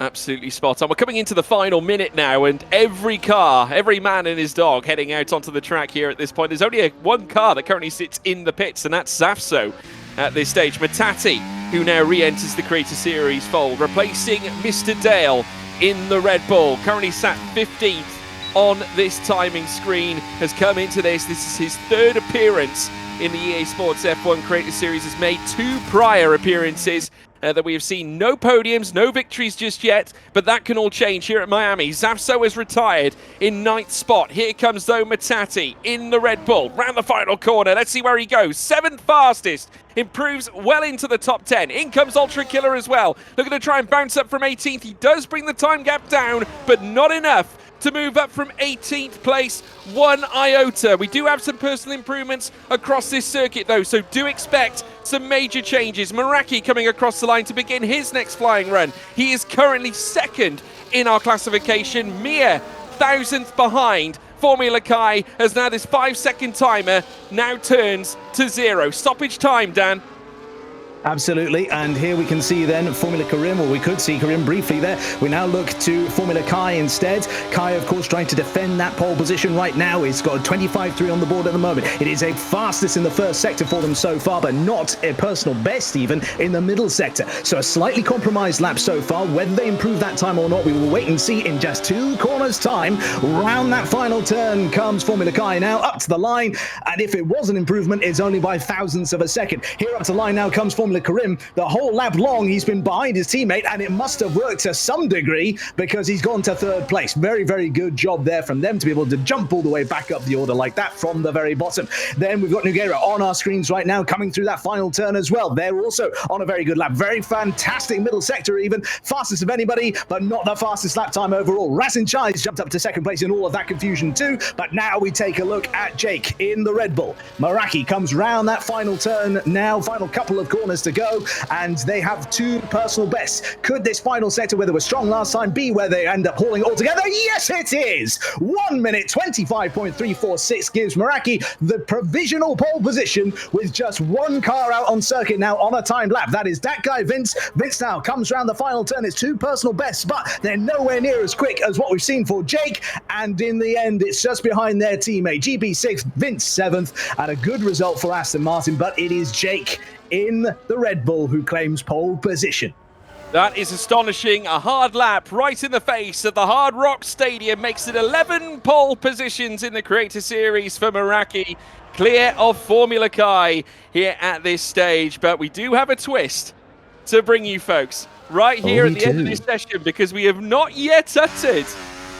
Absolutely spot on. We're coming into the final minute now, and every car, every man and his dog heading out onto the track here at this point. There's only one car that currently sits in the pits, and that's Zafso at this stage. Matati, who now re-enters the Creator Series fold, replacing Mr. Dale in the Red Bull. Currently sat 15th on this timing screen, has come into this. This is his third appearance in the EA Sports F1 Creator Series, has made 2 prior appearances that we have seen. No podiums, no victories just yet, but that can all change here at Miami. Zafso has retired in 9th spot. Here comes, though, Matati in the Red Bull, round the final corner. Let's see where he goes. 7th fastest, improves well into the top 10. In comes Ultra Killer as well, looking to try and bounce up from 18th. He does bring the time gap down, but not enough to move up from 18th place 1 iota. We do have some personal improvements across this circuit, though, so do expect some major changes. Meraki coming across the line to begin his next flying run. He is currently 2nd in our classification, mere 1,000th behind. Formula Kai, as now this 5-second timer now turns to 0. Stoppage time, Dan. Absolutely, and here we can see then Formula Karim, or we could see Karim briefly there. We now look to Formula Kai instead. Kai, of course, trying to defend that pole position right now. He's got a 25.3 on the board at the moment. It is a fastest in the first sector for them so far, but not a personal best even in the middle sector. So a slightly compromised lap so far. Whether they improve that time or not, we will wait and see in just 2 corners time. Round that final turn comes Formula Kai now up to the line, and if it was an improvement, it's only by thousandths of a second. Here up to the line now comes Formula Karim. The whole lap long he's been behind his teammate, and it must have worked to some degree because he's gone to 3rd place. Very, very good job there from them to be able to jump all the way back up the order like that from the very bottom. Then we've got Nogueira on our screens right now coming through that final turn as well. They're also on a very good lap. Very fantastic middle sector even. Fastest of anybody, but not the fastest lap time overall. Rasin Chai's jumped up to 2nd place in all of that confusion too. But now we take a look at Jake in the Red Bull. Meraki comes round that final turn now. Final couple of corners to go, and they have 2 personal bests. Could this final sector, where they were strong last time, be where they end up hauling all together? Yes, it is! 1 minute 25.346 gives Meraki the provisional pole position with just 1 car out on circuit now on a timed lap. That is that guy, Vince. Vince now comes round the final turn. It's 2 personal bests, but they're nowhere near as quick as what we've seen for Jake, and in the end, it's just behind their teammate. GP 6th, Vince 7th, and a good result for Aston Martin, but it is Jake in the Red Bull who claims pole position. That is astonishing. A hard lap right in the face of the Hard Rock Stadium makes it 11 pole positions in the Creator Series for Meraki, clear of Formula Kai here at this stage. But we do have a twist to bring you folks right here at the end of this session, because we have not yet uttered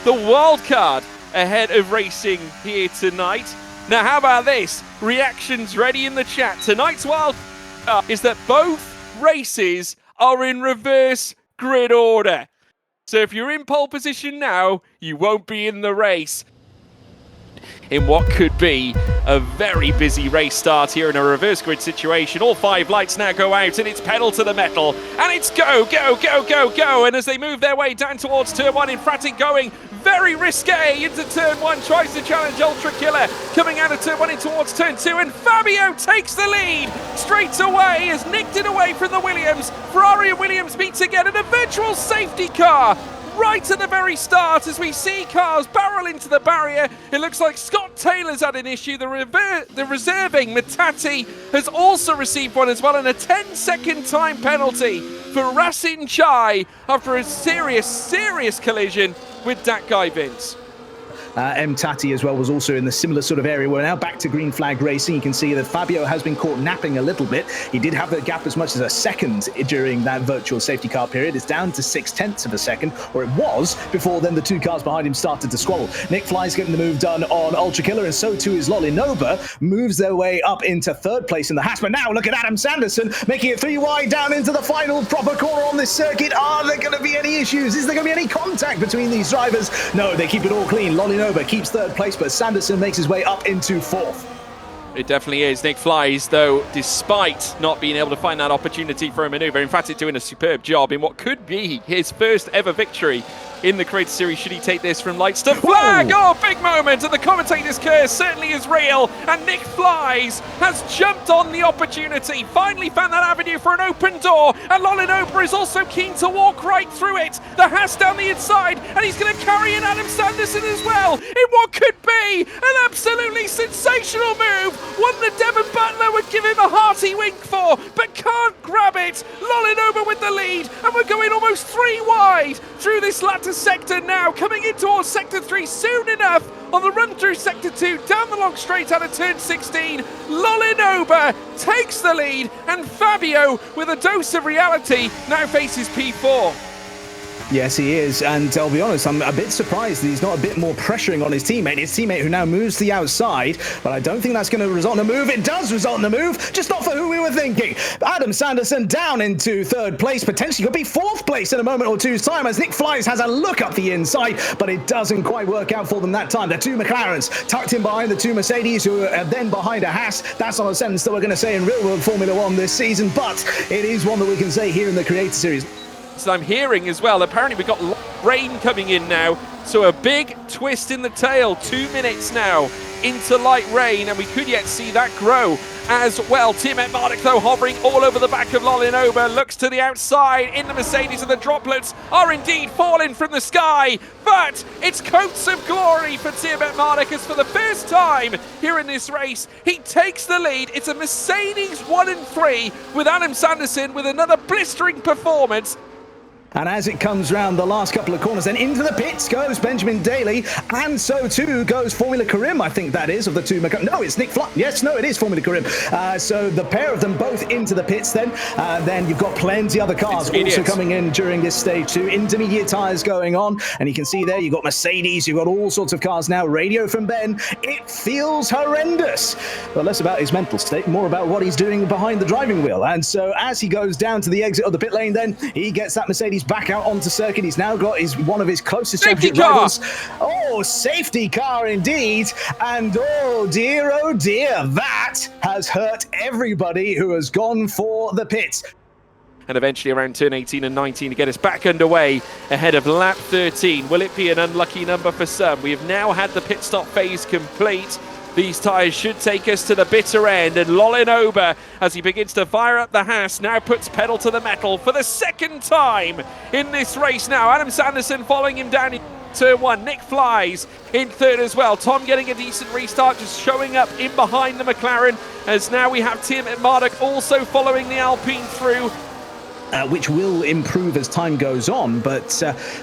the wildcard ahead of racing here tonight. Now, how about this? Reactions ready in the chat. Tonight's wildcard is that both races are in reverse grid order. So if you're in pole position now, you won't be in the race. In what could be a very busy race start here in a reverse grid situation. All 5 lights now go out, and it's pedal to the metal, and it's go, go, go, go, go. And as they move their way down towards turn 1, Infratic going very risque into turn 1, tries to challenge Ultra Killer, coming out of turn 1 in towards turn 2, and Fabio takes the lead straight away, has nicked it away from the Williams. Ferrari and Williams meet again in a virtual safety car right at the very start as we see cars barrel into the barrier. It looks like Scott Taylor's had an issue. The reserving Matati has also received one as well, and a 10-second time penalty for Rasin Chai after a serious collision with that guy, Vince. Tati as well was also in the similar sort of area. We're now back to green flag racing. You can see that Fabio has been caught napping a little bit. He did have the gap as much as a second during that virtual safety car period. It's down to 0.6 of a second, or it was before then the 2 cars behind him started to squabble. Nick Fly's getting the move done on Ultra Killer, and so too is Lolinova. Moves their way up into 3rd place in the Haas. But now look at Adam Sanderson making it 3 wide down into the final proper corner on this circuit. Are there going to be any issues? Is there going to be any contact between these drivers? No, they keep it all clean. Lolinova keeps 3rd place, but Sanderson makes his way up into 4th. It definitely is. Nick Flies, though, despite not being able to find that opportunity for a maneuver, in fact, it's doing a superb job in what could be his first ever victory in the Creator Series. Should he take this from lights to flag? Oh, big moment, and the commentator's curse certainly is real, and Nick Flies has jumped on the opportunity, finally found that avenue for an open door, and Lolinoba is also keen to walk right through it. The Haas down the inside, and he's going to carry in Adam Sanderson as well, in what could be an absolutely sensational move, one that Devon Butler would give him a hearty wink for, but can't grab it. Lolinoba with the lead, and we're going almost 3 wide through this latter sector now, coming in towards sector 3 soon enough on the run through sector 2 down the long straight out of turn 16. Lolinoba takes the lead, and Fabio, with a dose of reality, now faces P4. Yes, he is, and I'll be honest, I'm a bit surprised that he's not a bit more pressuring on his teammate who now moves to the outside, but I don't think that's going to result in a move. It does result in a move, just not for who we were thinking. Adam Sanderson down into 3rd place, potentially could be 4th place in a moment or two's time as Nick Flies has a look up the inside, but it doesn't quite work out for them that time. The 2 McLarens tucked in behind the 2 Mercedes, who are then behind a Haas. That's not a sentence that we're going to say in real-world Formula 1 this season, but it is one that we can say here in the Creator Series. So I'm hearing as well, apparently we've got rain coming in now, so a big twist in the tail, 2 minutes now into light rain, and we could yet see that grow as well. Tim Marduk, though, hovering all over the back of Lolinoba, looks to the outside in the Mercedes, and the droplets are indeed falling from the sky, but it's coats of glory for Tim Marduk, as for the first time here in this race, he takes the lead. It's a Mercedes 1 and 3 with Adam Sanderson with another blistering performance. And as it comes round the last couple of corners, then into the pits goes Benjamin Daly, and so too goes Formula Karim, I think that is, of the 2 No, it's Nick Fly. Yes, no, it is Formula Karim. So the pair of them both into the pits then. Then you've got plenty other cars also coming in during this stage too. Intermediate tyres going on, and you can see there you've got Mercedes, you've got all sorts of cars now. Radio from Ben, it feels horrendous. But less about his mental state, more about what he's doing behind the driving wheel. And so as he goes down to the exit of the pit lane then, he gets that Mercedes back out onto circuit. He's now got one of his closest championship rivals. Oh, safety car indeed. And oh dear, that has hurt everybody who has gone for the pits. And eventually around turn 18 and 19 to get us back underway ahead of lap 13. Will it be an unlucky number for some? We have now had the pit stop phase complete. These tyres should take us to the bitter end, and Lolinoba, as he begins to fire up the Haas, now puts pedal to the metal for the 2nd time in this race now. Adam Sanderson following him down in turn 1. Nick Flies in 3rd as well. Tom getting a decent restart, just showing up in behind the McLaren, as now we have Tim Marduk also following the Alpine through. Which will improve as time goes on, but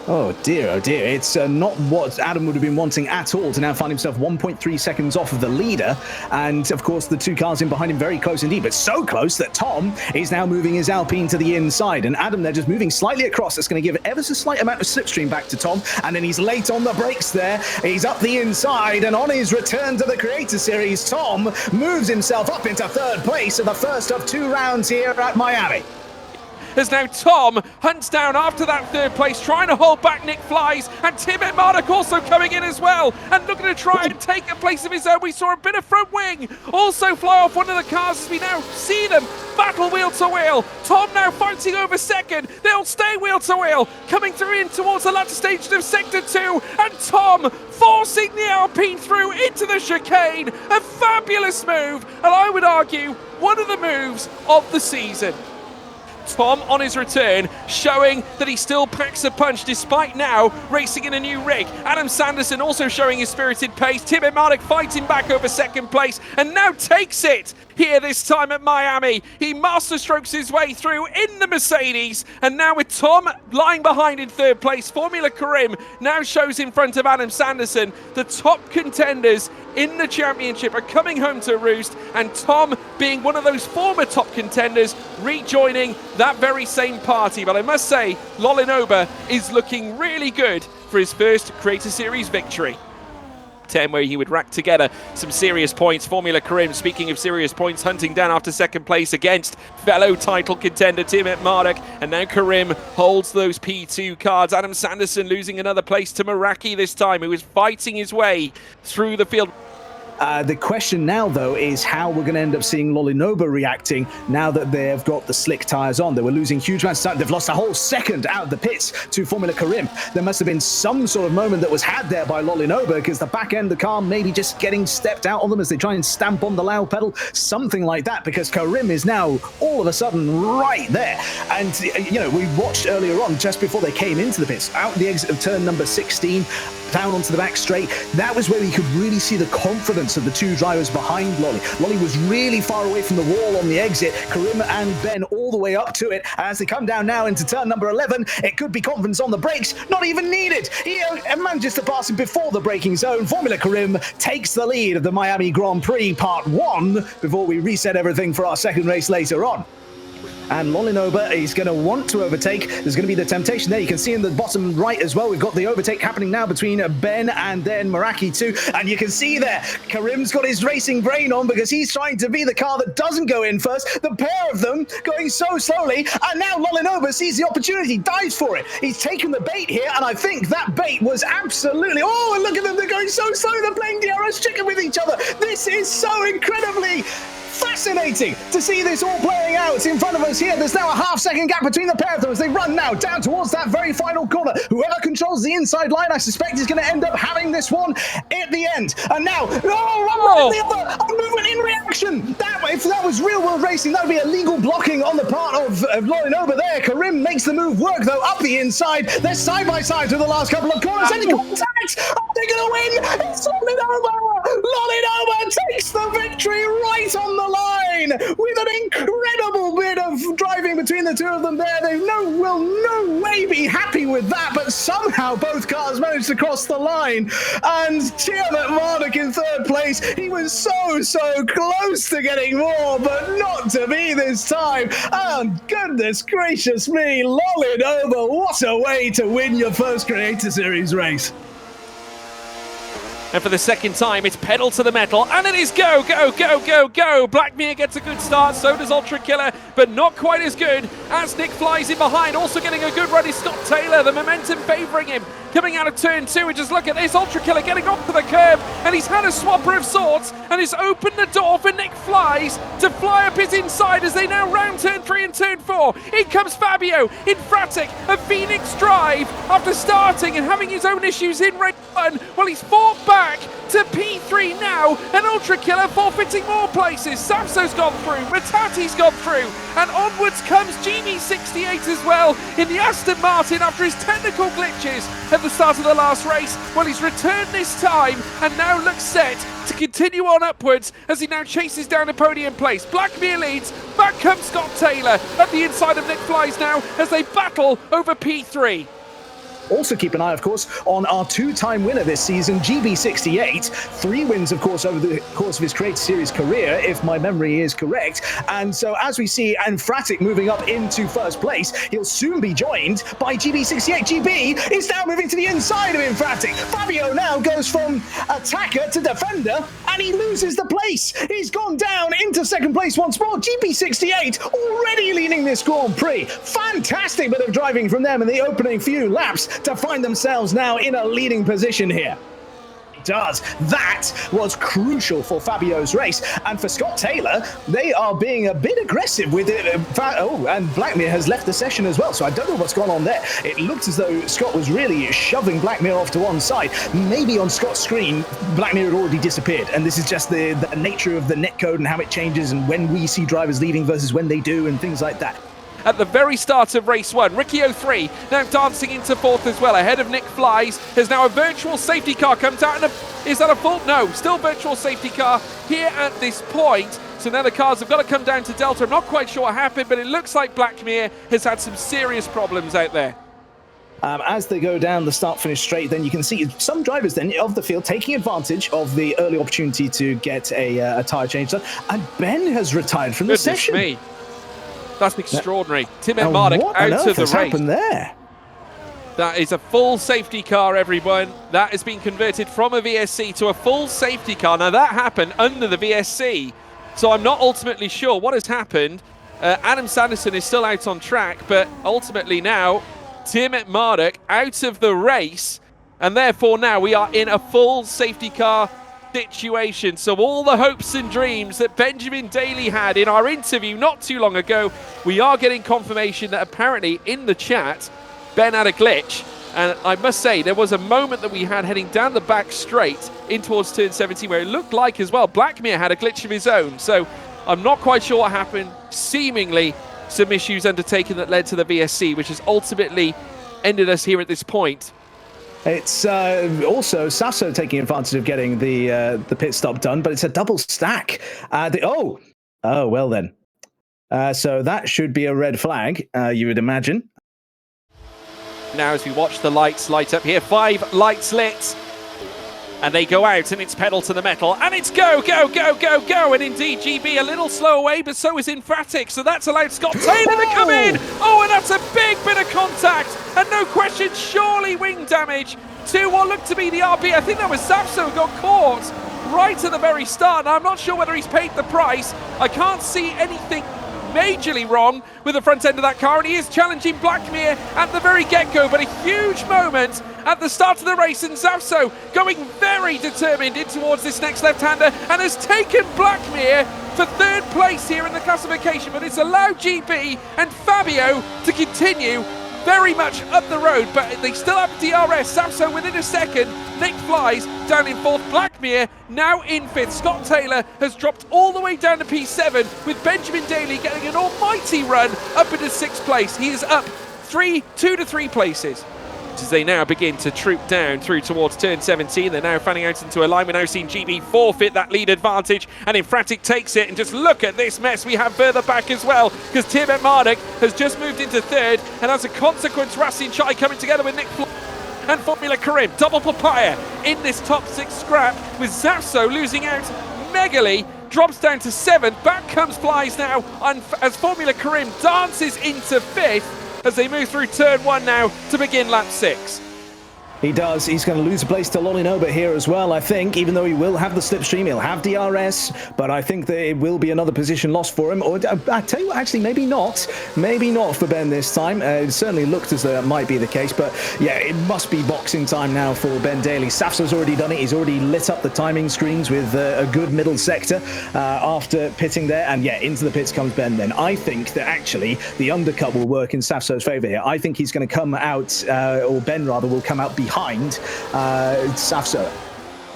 oh dear, it's not what Adam would have been wanting at all to now find himself 1.3 seconds off of the leader, and of course the 2 cars in behind him very close indeed, but so close that Tom is now moving his Alpine to the inside, and Adam, they're just moving slightly across. That's going to give ever so slight amount of slipstream back to Tom, and then he's late on the brakes there. He's up the inside, and on his return to the Creator Series, Tom moves himself up into 3rd place in the first of 2 rounds here at Miami. As now Tom hunts down after that 3rd place, trying to hold back Nick Flies, and Tim Marduk also coming in as well, and looking to try and take a place of his own. We saw a bit of front wing also fly off one of the cars as we now see them battle wheel to wheel. Tom now fighting over 2nd. They'll stay wheel to wheel, coming through in towards the latter stage of sector 2, and Tom forcing the Alpine through into the chicane. A fabulous move, and I would argue one of the moves of the season. Tom on his return, showing that he still packs a punch despite now racing in a new rig. Adam Sanderson also showing his spirited pace. Tim Marduk fighting back over 2nd place and now takes it here this time at Miami. He masterstrokes his way through in the Mercedes, and now with Tom lying behind in 3rd place, Formula Karim now shows in front of Adam Sanderson. The top contenders in the championship are coming home to roost, and Tom, being one of those former top contenders, rejoining that very same party. But I must say, Lolinoba is looking really good for his first Creator Series victory. 10, where he would rack together some serious points. Formula Karim, speaking of serious points, hunting down after 2nd place against fellow title contender Tim Marduk, and now Karim holds those P2 cards. Adam Sanderson losing another place to Meraki this time, who is fighting his way through the field. The question now, though, is how we're going to end up seeing Lolinoba reacting now that they've got the slick tyres on. They were losing huge amounts of time. They've lost a whole second out of the pits to Formula Karim. There must have been some sort of moment that was had there by Lolinoba, because the back end of the car maybe just getting stepped out on them as they try and stamp on the loud pedal, something like that, because Karim is now all of a sudden right there. And, you know, we watched earlier on, just before they came into the pits, out the exit of turn number 16, down onto the back straight. That was where you could really see the confidence of the two drivers behind Lolly. Lolly was really far away from the wall on the exit. Karim and Ben all the way up to it. As they come down now into turn number 11, it could be confidence on the brakes, not even needed. He manages to pass him before the braking zone. Formula Karim takes the lead of the Miami Grand Prix Part 1 before we reset everything for our second race later on. And Lolinoba is going to want to overtake. There's going to be the temptation there. You can see in the bottom right as well, we've got the overtake happening now between Ben and then Meraki too. And you can see there, Karim's got his racing brain on because he's trying to be the car that doesn't go in first. The pair of them going so slowly. And now Lolinoba sees the opportunity, dives for it. He's taken the bait here, and I think that bait was absolutely... Oh, and look at them. They're going so slow. They're playing DRS chicken with each other. This is so incredibly fascinating to see this all playing out in front of us here. There's now a half-second gap between the pair of them as they run now down towards that very final corner. Whoever controls the inside line, I suspect, is going to end up having this one at the end. And now, one way or the other, a movement in reaction. If that was real-world racing, that would be illegal blocking on the part of Lolinoba there. Karim makes the move work, though, up the inside. They're side by side through the last couple of corners. Any contact? Are they going to win? It's Lolinoba! Lolinoba takes the victory right on the line with an incredible bit of driving between the two of them there. They will no way be happy with that, but somehow both cars managed to cross the line. And Tiamat Marduk in third place. He was so close to getting more, but not to be this time. And goodness gracious me, Lolinoba, what a way to win your first Creator Series race. And for the second time, it's pedal to the metal, and it is go, go, go, go, go. Blackmere gets a good start, so does Ultra Killer, but not quite as good as Nick flies in behind. Also getting a good run is Scott Taylor, the momentum favouring him. Coming out of turn 2, and just look at this, Ultra Killer getting off to the curb, and he's had a swapper of sorts, and it's opened the door for Nick Flies to fly up his inside as they now round turn 3 and turn 4. In comes Fabio, in Fratic, a Phoenix drive, after starting and having his own issues in race 1. Well, he's fought back to P3 now, and Ultra Killer forfeiting more places. Sapso's gone through, Matati's gone through, and onwards comes GB68 as well in the Aston Martin after his technical glitches at the start of the last race. Well, he's returned this time and now looks set to continue on upwards as he now chases down a podium place. Blackmere leads, back comes Scott Taylor at the inside of Nick Flies now as they battle over P3. Also keep an eye, of course, on our two-time winner this season, GB68. 3 wins, of course, over the course of his Creator Series career, if my memory is correct. And so as we see Anfratic moving up into first place, he'll soon be joined by GB68. GB is now moving to the inside of Anfratic. Fabio now goes from attacker to defender, and he loses the place. He's gone down into second place once more. GB68 already leading this Grand Prix. Fantastic bit of driving from them in the opening few laps to find themselves now in a leading position here. That was crucial for Fabio's race. And for Scott Taylor, they are being a bit aggressive with it. And Blackmere has left the session as well, so I don't know what's gone on there. It looked as though Scott was really shoving Blackmere off to one side. Maybe on Scott's screen, Blackmere had already disappeared, and this is just the nature of the netcode and how it changes and when we see drivers leaving versus when they do and things like that. At the very start of race 1, Ricky 03 now dancing into 4th as well, ahead of Nick Flies. There's now a virtual safety car comes out, and is that a fault? No, still virtual safety car here at this point. So now the cars have got to come down to Delta. I'm not quite sure what happened, but it looks like Blackmere has had some serious problems out there. As they go down the start-finish straight, then you can see some drivers then of the field taking advantage of the early opportunity to get a tyre change done. And Ben has retired from the session. Me. That's extraordinary. Tiamat Marduk out of the race. Happened there? That is a full safety car, everyone. That has been converted from a VSC to a full safety car. Now, that happened under the VSC, so I'm not ultimately sure what has happened. Adam Sanderson is still out on track, but ultimately now, Tiamat Marduk out of the race, and therefore now we are in a full safety car situation. So all the hopes and dreams that Benjamin Daly had in our interview not too long ago, we are getting confirmation that apparently in the chat, Ben had a glitch. And I must say, there was a moment that we had heading down the back straight in towards turn 17 where it looked like as well Blackmere had a glitch of his own. So I'm not quite sure what happened. Seemingly some issues undertaken that led to the VSC, which has ultimately ended us here at this point. It's also Sasso taking advantage of getting the pit stop done, but it's a double stack. Oh, well then. So that should be a red flag, you would imagine. Now as we watch the lights light up here, 5 lights lit. And they go out, and it's pedal to the metal, and it's go, go, go, go, go. And indeed, GB a little slow away, but so is Emphatic. So that's allowed Scott Taylor to come in. Oh, and that's a big bit of contact. And no question, surely wing damage to what looked to be the RB. I think that was Sapso who got caught right at the very start. Now, I'm not sure whether he's paid the price. I can't see anything majorly wrong with the front end of that car, and he is challenging Blackmere at the very get-go, but a huge moment at the start of the race, and Zapso going very determined in towards this next left-hander and has taken Blackmere for 3rd place here in the classification, but it's allowed GB and Fabio to continue very much up the road, but they still have DRS. Sapso within a second. Nick flies down in 4th. Blackmere now in 5th. Scott Taylor has dropped all the way down to P7, with Benjamin Daly getting an almighty run up into 6th place. He is up 2 to 3 places. As they now begin to troop down through towards turn 17, they're now fanning out into a line. We're now seeing GB forfeit that lead advantage, and Emphatic takes it. And just look at this mess we have further back as well, because Tibet Marduk has just moved into 3rd, and as a consequence, Racing Chai coming together with Nick and Formula Karim. Double papaya in this top 6 scrap, with Zapso losing out megally. Drops down to 7th. Back comes Flies now, as Formula Karim dances into 5th. As they move through turn 1 now to begin lap 6. He does. He's going to lose a place to Lolinoba here as well, I think, even though he will have the slipstream, he'll have DRS, but I think that it will be another position lost for him. Or I tell you what, actually, maybe not. Maybe not for Ben this time. It certainly looked as though that might be the case, but yeah, it must be boxing time now for Ben Daly. Safsa's already done it. He's already lit up the timing screens with a good middle sector after pitting there, and yeah, into the pits comes Ben then. I think that actually the undercut will work in Safsa's favour here. I think he's going to come out, or Ben rather, will come out behind Safso.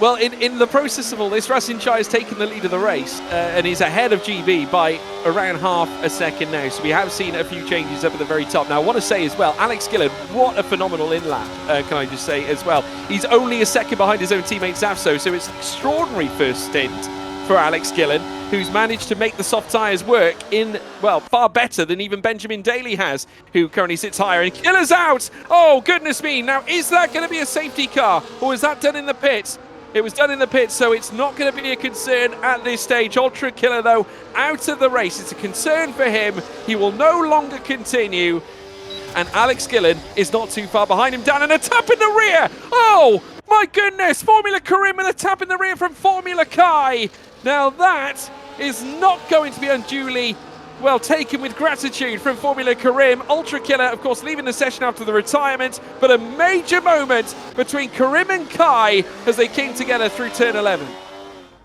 Well, in the process of all this, Racing Chai has taken the lead of the race and is ahead of GB by around half a second now. So we have seen a few changes up at the very top. Now, I want to say as well, Alex Gillen, what a phenomenal in-lap, can I just say as well. He's only a second behind his own teammate Safso, so it's an extraordinary first stint for Alex Gillen, who's managed to make the soft tyres work in, well, far better than even Benjamin Daly has, who currently sits higher. And Killer's out! Oh, goodness me. Now, is that going to be a safety car, or was that done in the pits? It was done in the pits, so it's not going to be a concern at this stage. Ultra Killer, though, out of the race. It's a concern for him. He will no longer continue. And Alex Gillen is not too far behind him. Down and a tap in the rear! Oh, my goodness! Formula Karim and a tap in the rear from Formula Kai. Now that is not going to be unduly well taken with gratitude from Formula Karim. Ultra Killer, of course, leaving the session after the retirement, but a major moment between Karim and Kai as they came together through turn 11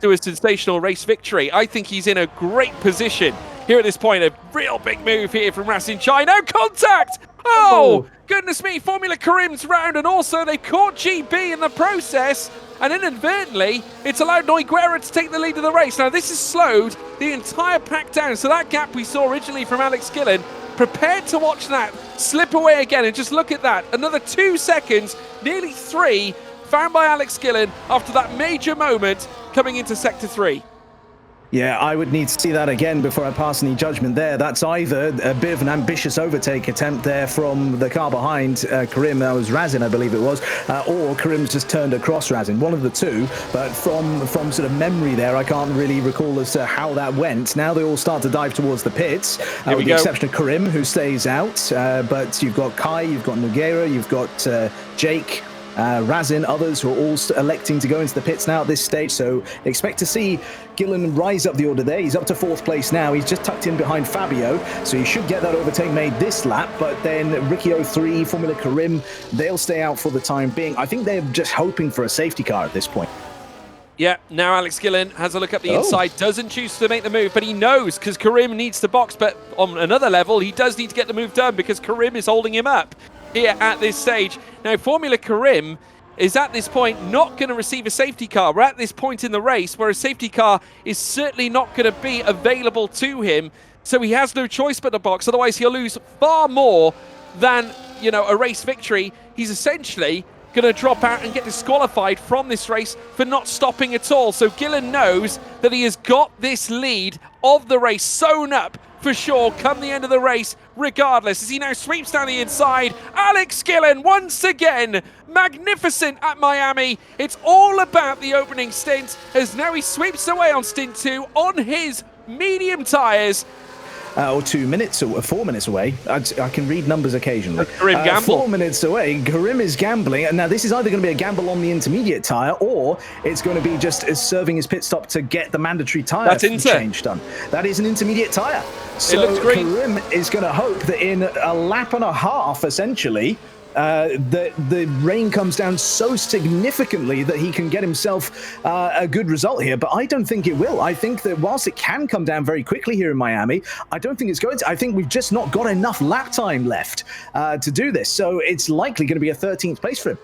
to a sensational race victory. I think he's in a great position here at this point. A real big move here from Racing Chai. No contact! Oh, goodness me, Formula Karim's round, and also they caught GB in the process. And inadvertently, it's allowed Noiguera to take the lead of the race. Now, this has slowed the entire pack down. So that gap we saw originally from Alex Gillen, prepared to watch that slip away again. And just look at that. Another 2 seconds, nearly 3, found by Alex Gillen after that major moment coming into Sector 3. Yeah, I would need to see that again before I pass any judgment there. That's either a bit of an ambitious overtake attempt there from the car behind Karim, that was Razin, I believe it was, or Karim's just turned across Razin, one of the two, but from sort of memory there, I can't really recall as to how that went. Now they all start to dive towards the pits, with the exception of Karim, who stays out, but you've got Kai, you've got Nogueira, you've got Jake, Razin, others who are all electing to go into the pits now at this stage, so expect to see Gillen rise up the order there. He's up to 4th place now. He's just tucked in behind Fabio, so he should get that overtake made this lap, but then Ricky 03, Formula Karim, they'll stay out for the time being. I think they're just hoping for a safety car at this point. Yeah, now Alex Gillen has a look up the inside, doesn't choose to make the move, but he knows because Karim needs to box. But on another level, he does need to get the move done because Karim is holding him up here at this stage. Now, Formula Karim is at this point not going to receive a safety car. We're at this point in the race where a safety car is certainly not going to be available to him. So he has no choice but to box. Otherwise, he'll lose far more than, you know, a race victory. He's essentially going to drop out and get disqualified from this race for not stopping at all. So Gillen knows that he has got this lead of the race sewn up for sure come the end of the race regardless, as he now sweeps down the inside. Alex Gillen once again magnificent at Miami. It's all about the opening stint, as now he sweeps away on stint 2 on his medium tyres. Or 2 minutes or 4 minutes away. I can read numbers occasionally. Karim gamble. 4 minutes away. Karim is gambling. And now this is either going to be a gamble on the intermediate tyre, or it's going to be just serving his pit stop to get the mandatory tyre change done. That is an intermediate tyre. So it looks green. Karim is going to hope that in a lap and a half, essentially, the rain comes down so significantly that he can get himself a good result here, but I don't think it will. I think that whilst it can come down very quickly here in Miami, I don't think it's going to. I think we've just not got enough lap time left to do this, so it's likely going to be a 13th place for him.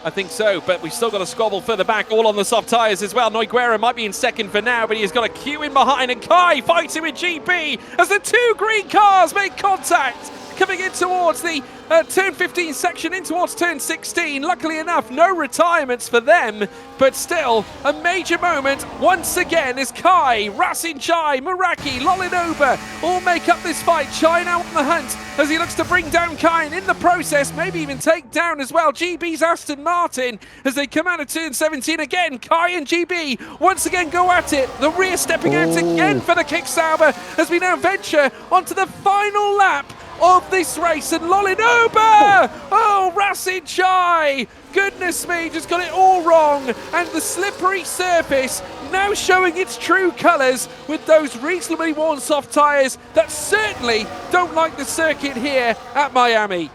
I think so, but we've still got a squabble further back, all on the soft tyres as well. Noiguera might be in second for now, but he's got a queue in behind, and Kai fighting with GB as the two green cars make contact. Coming in towards the turn 15 section, in towards turn 16. Luckily enough, no retirements for them, but still a major moment once again as Kai, Rasin Chai, Meraki, Lolinoba all make up this fight. Chai now on the hunt as he looks to bring down Kai, and in the process maybe even take down as well GB's Aston Martin as they come out of turn 17 again. Kai and GB once again go at it. The rear stepping out again for the kick Sauber as we now venture onto the final lap of this race, and Lolinoba! Oh, Rasin Chai! Goodness me, just got it all wrong, and the slippery surface now showing its true colours with those reasonably worn soft tyres that certainly don't like the circuit here at Miami.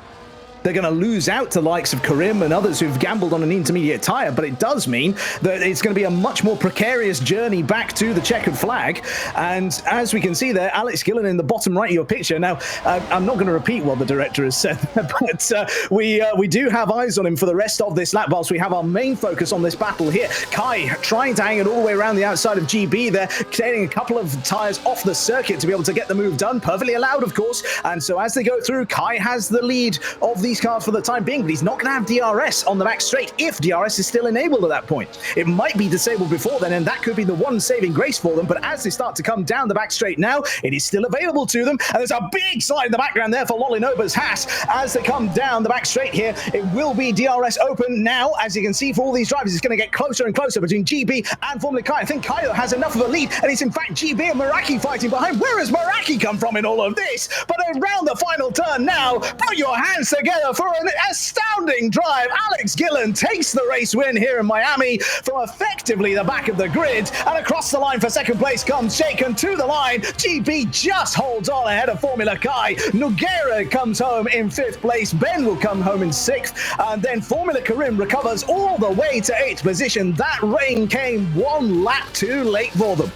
They're going to lose out to likes of Karim and others who've gambled on an intermediate tyre, but it does mean that it's going to be a much more precarious journey back to the checkered flag. And as we can see there, Alex Gillen in the bottom right of your picture. Now, I'm not going to repeat what the director has said, but we do have eyes on him for the rest of this lap, whilst we have our main focus on this battle here. Kai trying to hang it all the way around the outside of GB there, getting a couple of tyres off the circuit to be able to get the move done. Perfectly allowed, of course. And so as they go through, Kai has the lead of these cars for the time being, but he's not going to have DRS on the back straight if DRS is still enabled at that point. It might be disabled before then, and that could be the one saving grace for them, but as they start to come down the back straight now, it is still available to them, and there's a big slide in the background there for Lolinoba's Haas as they come down the back straight here. It will be DRS open now, as you can see for all these drivers. It's going to get closer and closer between GB and Formula Kai. I think Kai has enough of a lead, and it's in fact GB and Meraki fighting behind. Where has Meraki come from in all of this? But around the final turn now, put your hands together for an astounding drive. Alex Gillen takes the race win here in Miami from effectively the back of the grid, and across the line for second place comes Shaken to the line. GB just holds on ahead of Formula Kai. Nogueira comes home in 5th place. Ben will come home in 6th, and then Formula Karim recovers all the way to 8th position. That rain came one lap too late for them.